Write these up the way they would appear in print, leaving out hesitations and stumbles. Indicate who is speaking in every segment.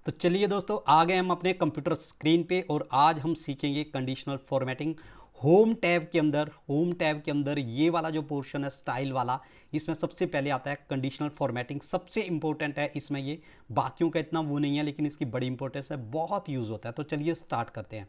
Speaker 1: तो चलिए दोस्तों, आ गए हम अपने कंप्यूटर स्क्रीन पे और आज हम सीखेंगे कंडीशनल फॉर्मेटिंग। होम टैब के अंदर ये वाला जो पोर्शन है स्टाइल वाला, इसमें सबसे पहले आता है कंडीशनल फॉर्मेटिंग। सबसे इंपॉर्टेंट है इसमें ये, बाकियों का इतना वो नहीं है लेकिन इसकी बड़ी इंपॉर्टेंस है, बहुत यूज़ होता है। तो चलिए स्टार्ट करते हैं।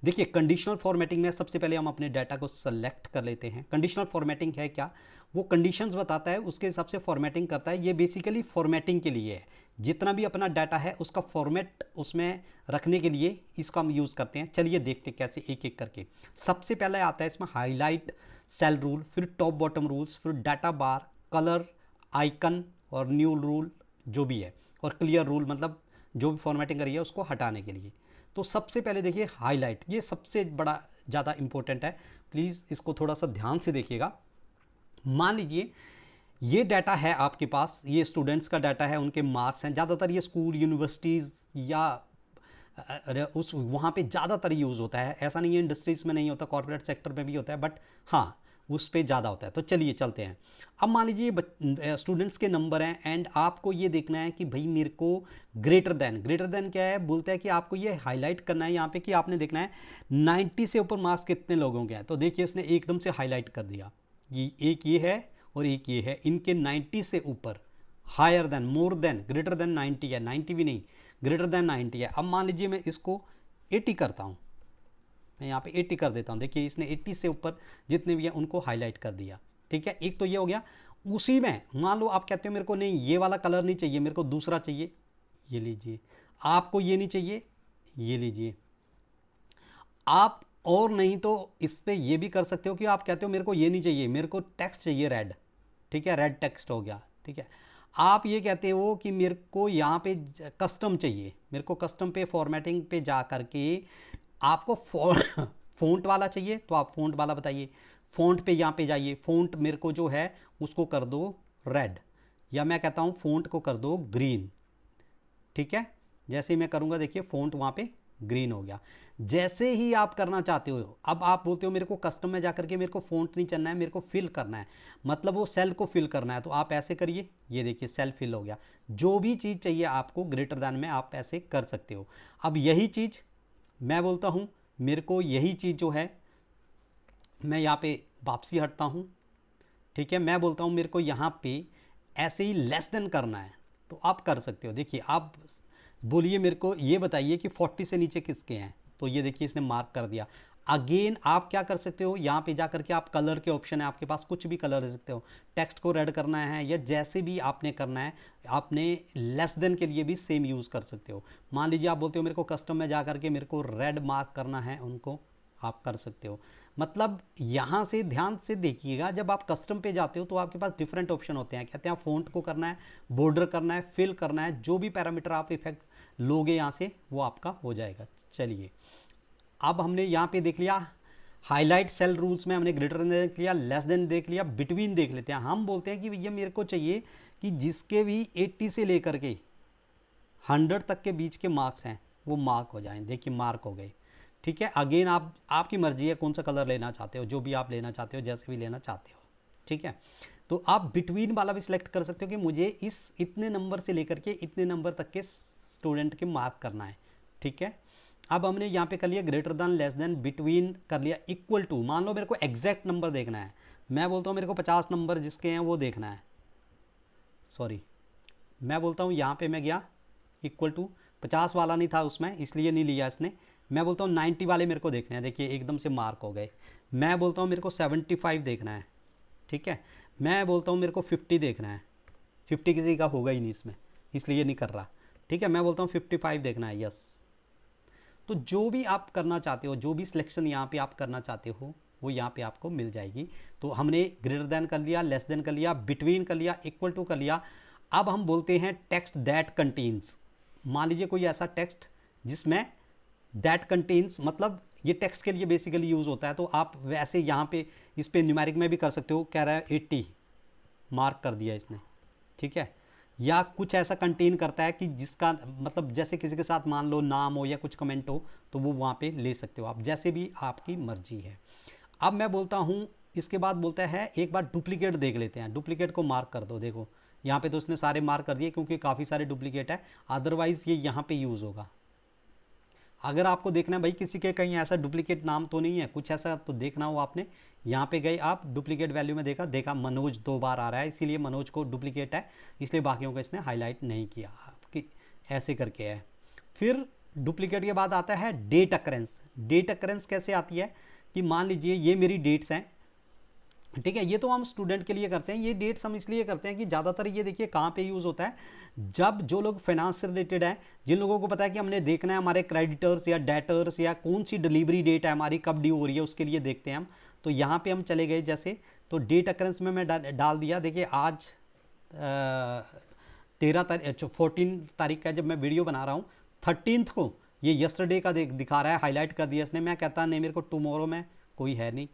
Speaker 1: देखिए, कंडीशनल फॉर्मेटिंग में सबसे पहले हम अपने डाटा को सेलेक्ट कर लेते हैं। कंडीशनल फॉर्मेटिंग है क्या? वो कंडीशंस बताता है, उसके हिसाब से फॉर्मेटिंग करता है। ये बेसिकली फॉर्मेटिंग के लिए है। जितना भी अपना डाटा है उसका फॉर्मेट उसमें रखने के लिए इसको हम यूज़ करते हैं। चलिए देखते हैं कैसे एक एक करके। सबसे पहले आता है इसमें हाईलाइट सेल रूल, फिर टॉप बॉटम रूल्स, फिर डाटा बार, कलर, आइकन और न्यू रूल जो भी है, और क्लियर रूल, मतलब जो भी फॉर्मेटिंग करी है उसको हटाने के लिए। तो सबसे पहले देखिए हाईलाइट, ये सबसे बड़ा ज़्यादा इंपॉर्टेंट है। प्लीज़ इसको थोड़ा सा ध्यान से देखिएगा। मान लीजिए ये डाटा है आपके पास, ये स्टूडेंट्स का डाटा है, उनके मार्क्स हैं। ज़्यादातर ये स्कूल, यूनिवर्सिटीज़ या उस वहाँ पे ज़्यादातर यूज़ होता है। ऐसा नहीं है इंडस्ट्रीज़ में नहीं होता, कॉर्पोरेट सेक्टर में भी होता है, बट हाँ उस पे ज़्यादा होता है। तो चलिए चलते हैं। अब मान लीजिए स्टूडेंट्स के नंबर हैं एंड आपको ये देखना है कि भाई मेरे को ग्रेटर देन क्या है, बोलता है कि आपको ये हाईलाइट करना है यहाँ पे कि आपने देखना है 90 से ऊपर मार्क्स कितने लोगों के हैं। तो देखिए इसने एकदम से हाईलाइट कर दिया कि एक ये है और एक ये है, इनके 90 से ऊपर, higher than, more than, greater than 90 है, 90 भी नहीं, ग्रेटर देन 90 है। अब मान लीजिए मैं इसको 80 करता हूँ, मैं यहाँ पे 80 कर देता हूँ। देखिए इसने 80 से ऊपर जितने भी हैं उनको हाईलाइट कर दिया। ठीक है, एक तो ये हो गया। उसी में मान लो आप कहते हो मेरे को नहीं ये वाला कलर नहीं चाहिए, मेरे को दूसरा चाहिए, ये लीजिए। आपको ये नहीं चाहिए, ये लीजिए। आप और नहीं तो इस पे ये भी कर सकते हो कि आप कहते हो मेरे को ये नहीं चाहिए, मेरे को टेक्स्ट चाहिए रेड। ठीक है, रेड टेक्स्ट हो गया। ठीक है, आप ये कहते हो कि मेरे को यहाँ पे कस्टम चाहिए, मेरे को कस्टम पे फॉर्मेटिंग पे जा करके आपको फ़ॉन्ट वाला चाहिए तो आप फ़ॉन्ट वाला बताइए। फ़ॉन्ट पे यहाँ पे जाइए, फ़ॉन्ट मेरे को जो है उसको कर दो रेड, या मैं कहता हूँ फ़ॉन्ट को कर दो ग्रीन। ठीक है, जैसे ही मैं करूँगा देखिए फ़ॉन्ट वहाँ पे ग्रीन हो गया। जैसे ही आप करना चाहते हो, अब आप बोलते हो मेरे को कस्टम में जाकर के मेरे को फ़ॉन्ट नहीं चलना है, मेरे को फिल करना है, मतलब वो सेल को फिल करना है, तो आप ऐसे करिए। ये देखिए सेल फिल हो गया। जो भी चीज़ चाहिए आपको ग्रेटर दैन में आप ऐसे कर सकते हो। अब यही चीज़ मैं बोलता हूँ, मेरे को यही चीज़ जो है, मैं यहाँ पे वापसी हटता हूँ। ठीक है, मैं बोलता हूँ मेरे को यहाँ पे ऐसे ही लेस देन करना है, तो आप कर सकते हो। देखिए आप बोलिए मेरे को ये बताइए कि 40 से नीचे किसके हैं, तो ये देखिए इसने मार्क कर दिया। अगेन आप क्या कर सकते हो, यहाँ पे जा करके आप कलर के ऑप्शन है आपके पास, कुछ भी कलर दे सकते हो। टेक्स्ट को रेड करना है या जैसे भी आपने करना है, आपने लेस देन के लिए भी सेम यूज़ कर सकते हो। मान लीजिए आप बोलते हो मेरे को कस्टम में जा करके मेरे को रेड मार्क करना है उनको, आप कर सकते हो। मतलब यहाँ से ध्यान से देखिएगा, जब आप कस्टम पे जाते हो तो आपके पास डिफरेंट ऑप्शन होते हैं। कहते हैं फ़ॉन्ट को करना है, बॉर्डर करना है, फिल करना है, जो भी पैरामीटर आप इफेक्ट लोगे यहाँ से वो आपका हो जाएगा। चलिए अब हमने यहाँ पे देख लिया हाईलाइट सेल रूल्स में, हमने ग्रेटर देन देख लिया, लेस देन देख लिया, बिटवीन देख लेते हैं। हम बोलते हैं कि भैया मेरे को चाहिए कि जिसके भी 80 से लेकर के 100 तक के बीच के मार्क्स हैं वो मार्क हो जाएं। देखिए मार्क हो गए। ठीक है, अगेन आप आपकी मर्जी है कौन सा कलर लेना चाहते हो, जो भी आप लेना चाहते हो, जैसे भी लेना चाहते हो। ठीक है, तो आप बिटवीन वाला भी सिलेक्ट कर सकते हो कि मुझे इस इतने नंबर से लेकर के इतने नंबर तक के स्टूडेंट के मार्क करना है। ठीक है, अब हमने यहाँ पे कर लिया greater than, less than, between कर लिया, इक्वल टू। मान लो मेरे को एग्जैक्ट नंबर देखना है, मैं बोलता हूँ मेरे को 50 नंबर जिसके हैं वो देखना है। सॉरी, मैं बोलता हूँ यहाँ पे मैं गया इक्वल टू, 50 वाला नहीं था उसमें इसलिए नहीं लिया इसने। मैं बोलता हूँ 90 वाले मेरे को देखने हैं। देखिए एकदम से मार्क हो गए। मैं बोलता हूँ मेरे को 75 देखना है। ठीक है, मैं बोलता हूँ मेरे को 50 देखना है। 50 किसी का होगा ही नहीं इसमें, इसलिए नहीं कर रहा। ठीक है, मैं बोलता हूँ 55 देखना है। यस, तो जो भी आप करना चाहते हो, जो भी सिलेक्शन यहाँ पे आप करना चाहते हो वो यहाँ पे आपको मिल जाएगी। तो हमने ग्रेटर देन कर लिया, लेस देन कर लिया, बिटवीन कर लिया, इक्वल टू कर लिया। अब हम बोलते हैं टेक्स्ट दैट कंटेन्स। मान लीजिए कोई ऐसा टेक्स्ट जिसमें दैट कंटेन्स, मतलब ये टेक्स्ट के लिए बेसिकली यूज़ होता है, तो आप वैसे यहाँ पे इस पे न्यूमेरिक में भी कर सकते हो। कह रहा है 80, मार्क कर दिया इसने। ठीक है, या कुछ ऐसा कंटेन करता है कि जिसका मतलब जैसे किसी के साथ मान लो नाम हो या कुछ कमेंट हो, तो वो वहाँ पे ले सकते हो आप, जैसे भी आपकी मर्जी है। अब मैं बोलता हूँ, इसके बाद बोलता है एक बार डुप्लीकेट देख लेते हैं। डुप्लीकेट को मार्क कर दो। देखो यहाँ पे तो उसने सारे मार्क कर दिए क्योंकि काफ़ी सारे डुप्लीकेट है, अदरवाइज़ ये यहाँ पे यूज़ होगा। अगर आपको देखना है भाई किसी के कहीं ऐसा डुप्लीकेट नाम तो नहीं है, कुछ ऐसा तो देखना हो आपने, यहाँ पे गए आप डुप्लीकेट वैल्यू में देखा मनोज 2 बार आ रहा है, इसीलिए मनोज को डुप्लीकेट है, इसलिए बाकियों को इसने हाईलाइट नहीं किया, आपकी ऐसे करके है। फिर डुप्लीकेट के बाद आता है डेट अकरेंस। डेट अकरेंस कैसे आती है कि मान लीजिए ये मेरी डेट्स हैं, ठीक है, ये तो हम स्टूडेंट के लिए करते हैं, ये डेट्स हम इसलिए करते हैं कि ज़्यादातर ये देखिए कहाँ पे यूज़ होता है, जब जो लोग फाइनेंस से रिलेटेड है, जिन लोगों को पता है कि हमने देखना है हमारे क्रेडिटर्स या डेटर्स या कौन सी डिलीवरी डेट है हमारी, कब ड्यू हो रही है, उसके लिए देखते हैं हम। तो यहाँ पे हम चले गए जैसे, तो डेट अकरेंस में मैं डाल दिया, देखिए आज 14 तारीख का जब मैं वीडियो बना रहा हूँ, 13 को ये यस्टरडे का दिखा रहा है, हाईलाइट कर दिया इसने। मैं कहता नहीं मेरे को टुमारो में कोई है नहीं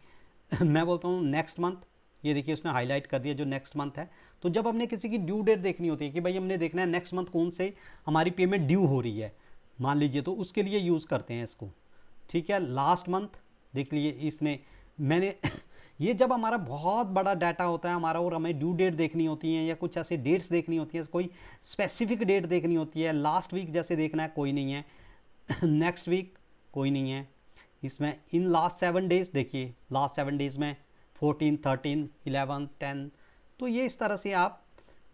Speaker 1: मैं बोलता हूँ नेक्स्ट मंथ, ये देखिए उसने हाईलाइट कर दिया जो नेक्स्ट मंथ है। तो जब हमने किसी की ड्यू डेट देखनी होती है कि भाई हमने देखना है नेक्स्ट मंथ कौन से हमारी पेमेंट ड्यू हो रही है मान लीजिए, तो उसके लिए यूज़ करते हैं इसको, ठीक है। लास्ट मंथ देख लीजिए इसने, मैंने ये जब हमारा बहुत बड़ा डाटा होता है हमारा और हमें ड्यू डेट देखनी होती है या कुछ ऐसे डेट्स देखनी होती है, कोई स्पेसिफिक डेट देखनी होती है, लास्ट वीक जैसे देखना है कोई नहीं है नेक्स्ट वीक कोई नहीं है इसमें, इन लास्ट 7 डेज देखिए, लास्ट 7 डेज़ में 14, 13, 11, 10, तो ये इस तरह से आप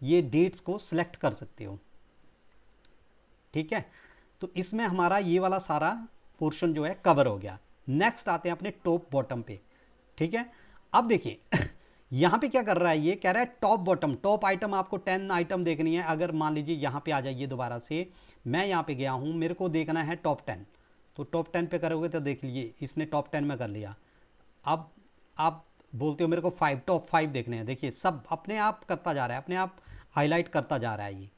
Speaker 1: ये डेट्स को सिलेक्ट कर सकते हो, ठीक है। तो इसमें हमारा ये वाला सारा पोर्शन जो है कवर हो गया। नेक्स्ट आते हैं अपने टॉप बॉटम पे, ठीक है। अब देखिए यहाँ पे क्या कर रहा है, ये कह रहा है टॉप बॉटम, टॉप आइटम आपको 10 आइटम देखनी है। अगर मान लीजिए यहाँ पे आ जाइए दोबारा से, मैं यहाँ पे गया हूँ, मेरे को देखना है टॉप 10, तो टॉप 10 पे करोगे तो देख लीजिए इसने टॉप 10 में कर लिया। अब आप बोलते हो मेरे को टॉप 5 देखने हैं, देखिए सब अपने आप करता जा रहा है, अपने आप हाईलाइट करता जा रहा है ये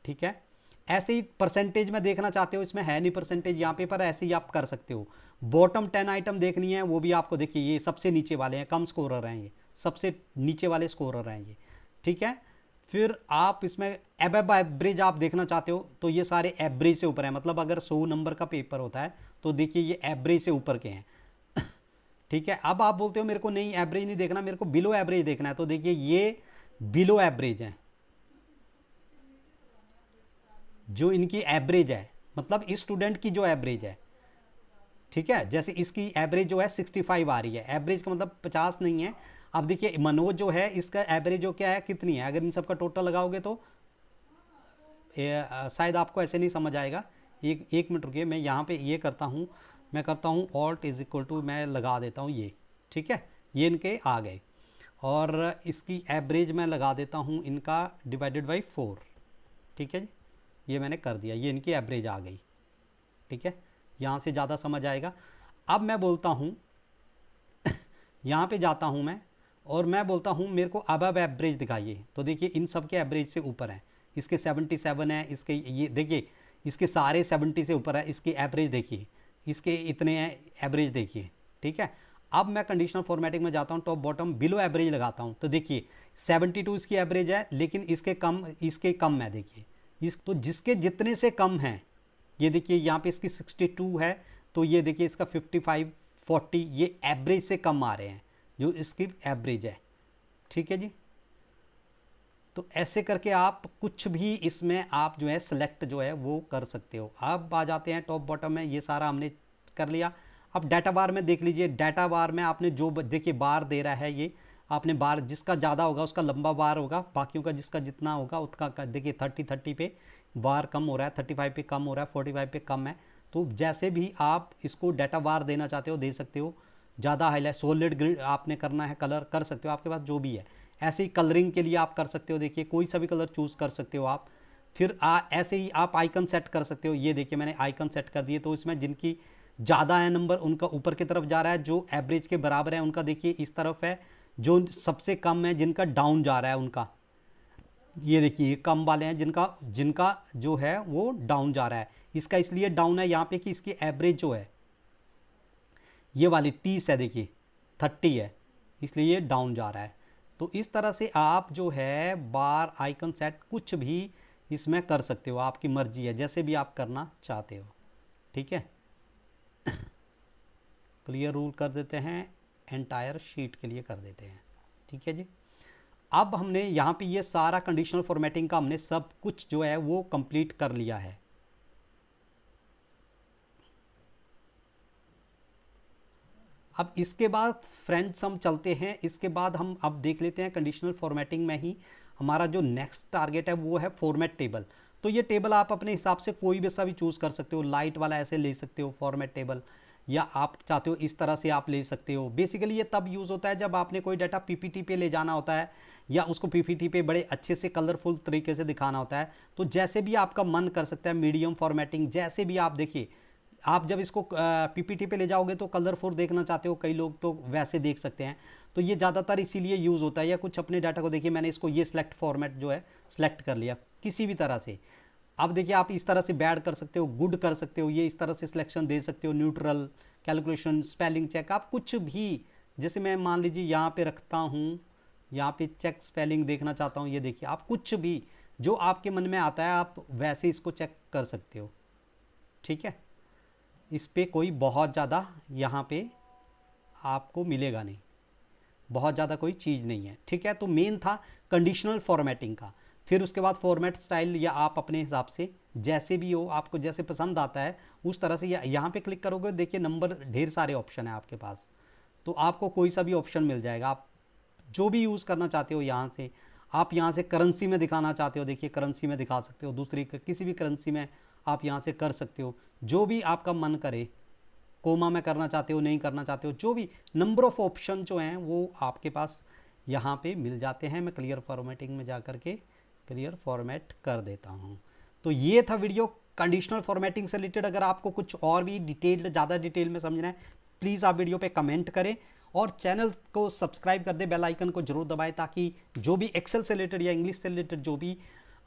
Speaker 1: ठीक है। ऐसे ही परसेंटेज में देखना चाहते हो, इसमें है नहीं परसेंटेज यहाँ पे, पर ऐसे ही आप कर सकते हो। बॉटम 10 आइटम देखनी है, वो भी आपको देखिए ये सबसे नीचे वाले हैं, कम स्कोरर हैं, ये सबसे नीचे वाले स्कोरर हैं ये, ठीक है। फिर आप इसमें एबव एवरेज आप देखना चाहते हो, तो ये सारे एवरेज से ऊपर है, मतलब अगर 100 नंबर का पेपर होता है तो देखिए ये एवरेज से ऊपर के हैं ठीक है। अब आप बोलते हो मेरे को नहीं एवरेज नहीं देखना, मेरे को बिलो एवरेज देखना है, तो देखिए ये बिलो एवरेज है, जो इनकी एवरेज है, मतलब इस स्टूडेंट की जो एवरेज है, ठीक है। जैसे इसकी एवरेज जो है 65 आ रही है, एवरेज का मतलब 50 नहीं है। अब देखिए मनोज जो है इसका एवरेज जो क्या है कितनी है, अगर इन सबका टोटल लगाओगे तो शायद आपको ऐसे नहीं समझ आएगा। एक मिनट रुकिए, मैं यहाँ पे ये करता हूँ, मैं करता हूँ ऑल्ट इज इक्वल टू, मैं लगा देता हूँ ये, ठीक है, ये इनके आ गए, और इसकी एवरेज मैं लगा देता हूँ इनका डिवाइडेड बाई 4, ठीक है जी, ये मैंने कर दिया, ये इनकी एवरेज आ गई, ठीक है। यहाँ से ज़्यादा समझ आएगा। अब मैं बोलता हूँ यहाँ पे जाता हूँ मैं, और मैं बोलता हूँ मेरे को अबव एवरेज दिखाइए, तो देखिए इन सब के एवरेज से ऊपर है, इसके 77 है, इसके ये देखिए इसके सारे 70 से ऊपर है, इसकी एवरेज देखिए, इसके इतने हैं एवरेज देखिए, ठीक है। अब मैं कंडीशनल फॉर्मेटिंग में जाता हूँ, टॉप बॉटम बिलो एवरेज लगाता हूँ, तो देखिए 72 इसकी एवरेज है, लेकिन इसके कम है, देखिए इस तो जिसके जितने से कम है, ये देखिए यहाँ पे इसकी 62 है, तो ये देखिए इसका 55, 40 ये एवरेज से कम आ रहे हैं, जो इसकी एवरेज है, ठीक है जी। तो ऐसे करके आप कुछ भी इसमें आप जो है सेलेक्ट जो है वो कर सकते हो। अब आ जाते हैं टॉप बॉटम में, ये सारा हमने कर लिया। अब डाटा बार में देख लीजिए, डाटा बार में आपने जो देखिए बार दे रहा है, ये आपने बार जिसका ज़्यादा होगा उसका लंबा बार होगा, बाकियों का जिसका जितना होगा उसका देखिए 30 पे बार कम हो रहा है, 35 पे कम हो रहा है, 45 पे कम है। तो जैसे भी आप इसको डाटा बार देना चाहते हो दे सकते हो, ज़्यादा हाईलाइट सॉलिड ग्रिड आपने करना है कलर कर सकते हो, आपके पास जो भी है। ऐसे ही कलरिंग के लिए आप कर सकते हो, देखिए कोई सा भी कलर चूज़ कर सकते हो आप। फिर ऐसे ही आप आइकन सेट कर सकते हो, ये देखिए मैंने आइकन सेट कर दिए, तो इसमें जिनकी ज़्यादा है नंबर उनका ऊपर की तरफ जा रहा है, जो एवरेज के बराबर है उनका देखिए इस तरफ है, जो सबसे कम है जिनका डाउन जा रहा है उनका, ये देखिए कम वाले हैं जिनका जिनका जो है वो डाउन जा रहा है। इसका इसलिए डाउन है यहाँ पे कि इसकी एवरेज जो है ये वाली 30 है, देखिए 30 है, इसलिए ये डाउन जा रहा है। तो इस तरह से आप जो है बार आइकन सेट कुछ भी इसमें कर सकते हो, आपकी मर्जी है जैसे भी आप करना चाहते हो, ठीक है। क्लियर रूल कर देते हैं, एंटायर शीट के लिए कर देते हैं, ठीक है जी। अब हमने यहाँ पे ये सारा कंडीशनल फॉर्मेटिंग का हमने सब कुछ जो है वो कंप्लीट कर लिया है। अब इसके बाद फ्रेंड्स हम चलते हैं, इसके बाद हम अब देख लेते हैं कंडीशनल फॉर्मेटिंग में ही हमारा जो नेक्स्ट टारगेट है वो है फॉर्मेट टेबल। तो ये टेबल आप अपने हिसाब से कोई भी सा भी चूज़ कर सकते हो, लाइट वाला ऐसे ले सकते हो फॉर्मेट टेबल, या आप चाहते हो इस तरह से आप ले सकते हो। बेसिकली ये तब यूज़ होता है जब आपने कोई डाटा पीपीटी पे ले जाना होता है या उसको पीपीटी पे बड़े अच्छे से कलरफुल तरीके से दिखाना होता है। तो जैसे भी आपका मन कर सकता है, मीडियम फॉर्मेटिंग, जैसे भी आप देखिए, आप जब इसको पीपीटी पे ले जाओगे तो कलरफुल देखना चाहते हो कई लोग, तो वैसे देख सकते हैं। तो ये ज़्यादातर इसीलिए यूज़ होता है। या कुछ अपने डाटा को देखिए, मैंने इसको ये सिलेक्ट फॉर्मेट जो है सिलेक्ट कर लिया किसी भी तरह से। अब देखिए आप इस तरह से बैड कर सकते हो, गुड कर सकते हो, ये इस तरह से सिलेक्शन दे सकते हो, न्यूट्रल, कैलकुलेशन, स्पेलिंग चेक, आप कुछ भी। जैसे मैं मान लीजिए यहाँ पे रखता हूँ, यहाँ पे चेक स्पेलिंग देखना चाहता हूँ, ये देखिए आप कुछ भी जो आपके मन में आता है आप वैसे इसको चेक कर सकते हो। ठीक है, इस पे कोई बहुत ज़्यादा यहाँ पे आपको मिलेगा नहीं, बहुत ज़्यादा कोई चीज़ नहीं है। ठीक है, तो मेन था कंडीशनल फॉर्मेटिंग का। फिर उसके बाद फॉर्मेट स्टाइल, या आप अपने हिसाब से जैसे भी हो, आपको जैसे पसंद आता है उस तरह से यहाँ पे क्लिक करोगे, देखिए नंबर ढेर सारे ऑप्शन है आपके पास, तो आपको कोई सा भी ऑप्शन मिल जाएगा। आप जो भी यूज़ करना चाहते हो यहाँ से, आप यहाँ से करेंसी में दिखाना चाहते हो, देखिए करेंसी में दिखा सकते हो, दूसरी किसी भी करेंसी में आप यहाँ से कर सकते हो, जो भी आपका मन करे। कोमा में करना चाहते हो, नहीं करना चाहते हो, जो भी नंबर ऑफ ऑप्शन जो हैं वो आपके पास यहाँ पे मिल जाते हैं। मैं क्लियर फॉर्मेटिंग में जा कर के क्लियर फॉर्मेट कर देता हूँ। तो ये था वीडियो कंडीशनल फॉर्मेटिंग से रिलेटेड। अगर आपको कुछ और भी डिटेल्ड, ज़्यादा डिटेल में समझना है, प्लीज़ आप वीडियो पे कमेंट करें और चैनल को सब्सक्राइब कर दें, बेल आइकन को जरूर दबाएं, ताकि जो भी एक्सेल से रिलेटेड या इंग्लिश से रिलेटेड जो भी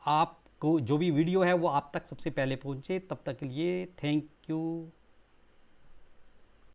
Speaker 1: आपको जो भी वीडियो है वो आप तक सबसे पहले पहुँचे। तब तक के लिए थैंक यू।